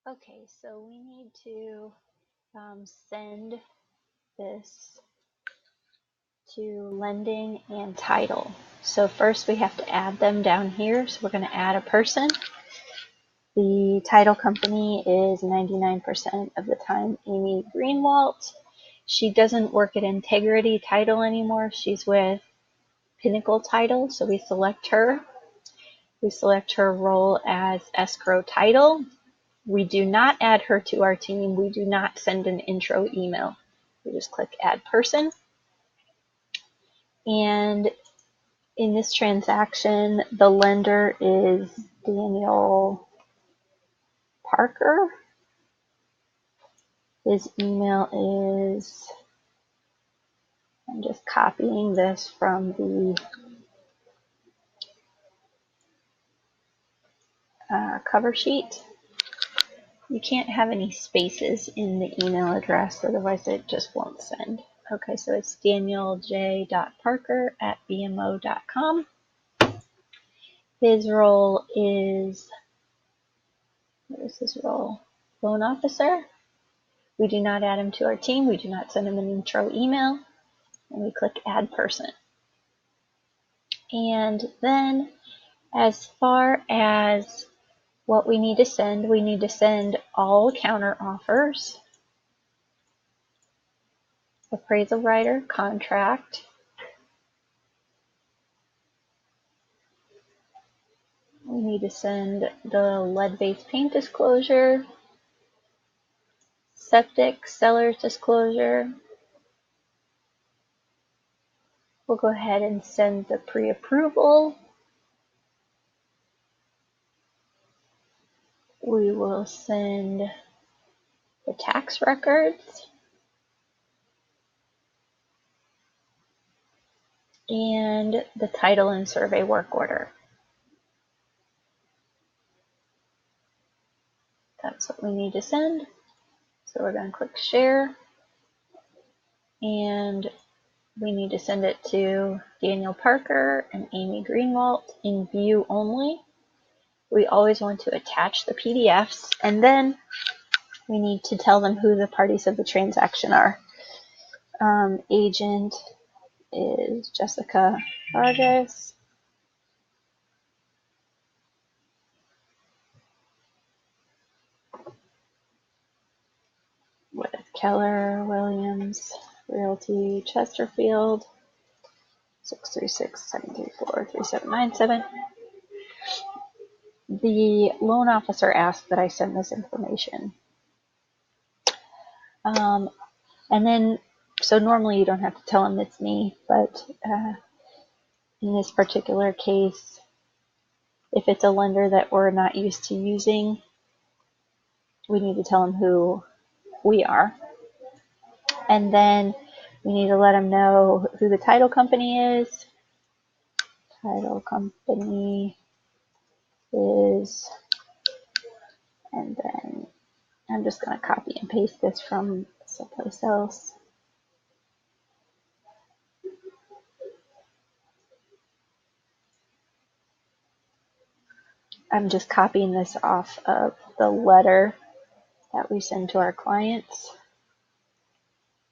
Okay, so we need to send this to lending and title. So first we have to add them down here. So we're going to add a person. The title company is 99% of the time Amy Greenwalt. She doesn't work at Integrity Title anymore. She's with Pinnacle Title. So we select her. We select her role as escrow title. We do not add her to our team. We do not send an intro email. We just click add person. And in this transaction, the lender is Daniel Parker. His email is, I'm just copying this from the cover sheet. You can't have any spaces in the email address, otherwise it just won't send. Okay, so it's danielj.parker@bmo.com. His role is, what is his role? Loan officer. We do not add him to our team. We do not send him an intro email. And we click add person. And then as far as what we need to send all counter offers, appraisal writer, contract, we need to send the lead-based paint disclosure, septic seller's disclosure. We'll go ahead and send the pre-approval. We will send the tax records and the title and survey work order. That's what we need to send. So we're going to click share, and we need to send it to Daniel Parker and Amy Greenwalt in view only. We always want to attach the PDFs, and then we need to tell them who the parties of the transaction are. Agent is Jessica Vargas. With Keller Williams Realty Chesterfield, 636-734-3797. The loan officer asked that I send this information. And then, so normally you don't have to tell them it's me, but in this particular case, if it's a lender that we're not used to using, we need to tell them who we are. And then we need to let them know who the title company is. Title company is, and then I'm just going to copy and paste this from someplace else. I'm just copying this off of the letter that we send to our clients.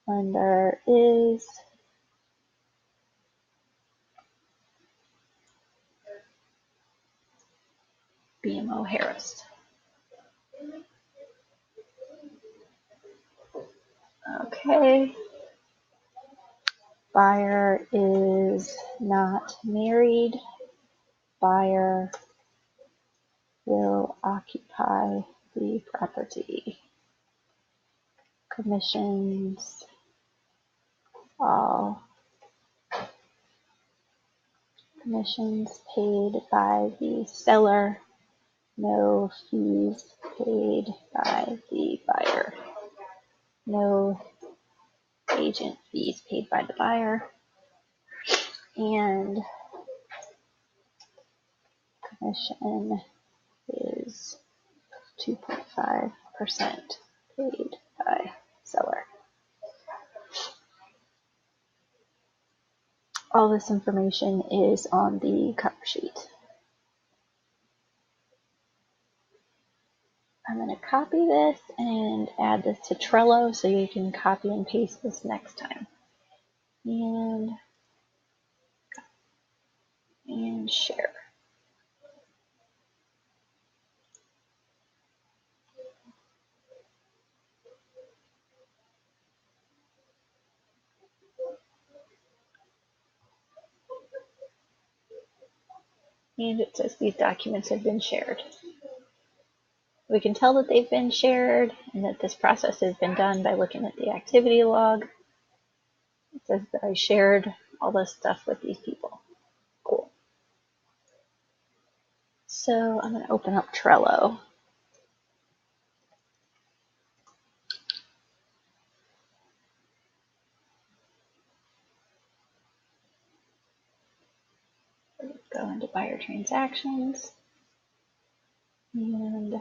Lender is BMO Harris. Okay. Buyer is not married. Buyer will occupy the property. Commissions, all commissions paid by the seller. No fees paid by the buyer. No agent fees paid by the buyer. And commission is 2.5% paid by seller. All this information is on the cover sheet. I'm going to copy this and add this to Trello so you can copy and paste this next time. And share. And it says these documents have been shared. We can tell that they've been shared and that this process has been done by looking at the activity log. It says that I shared all this stuff with these people. Cool. So I'm going to open up Trello. Go into buyer transactions and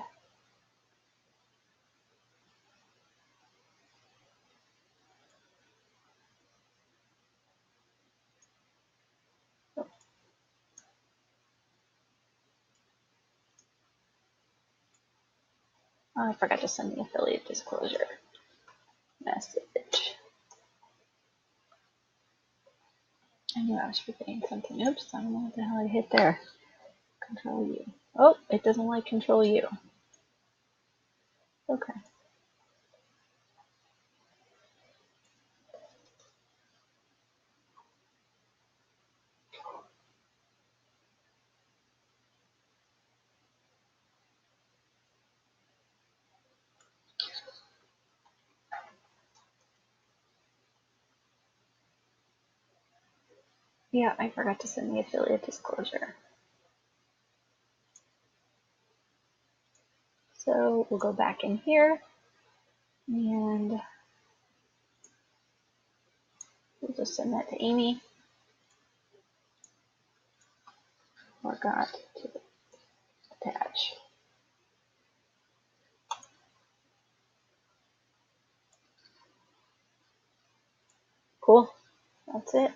I forgot to send the affiliate disclosure message. I knew I was forgetting something. Oops, I don't know what the hell I hit there. Control U. Oh, it doesn't like Control U. Okay. Yeah, I forgot to send the affiliate disclosure. So we'll go back in here and we'll just send that to Amy. Forgot to attach. Cool. That's it.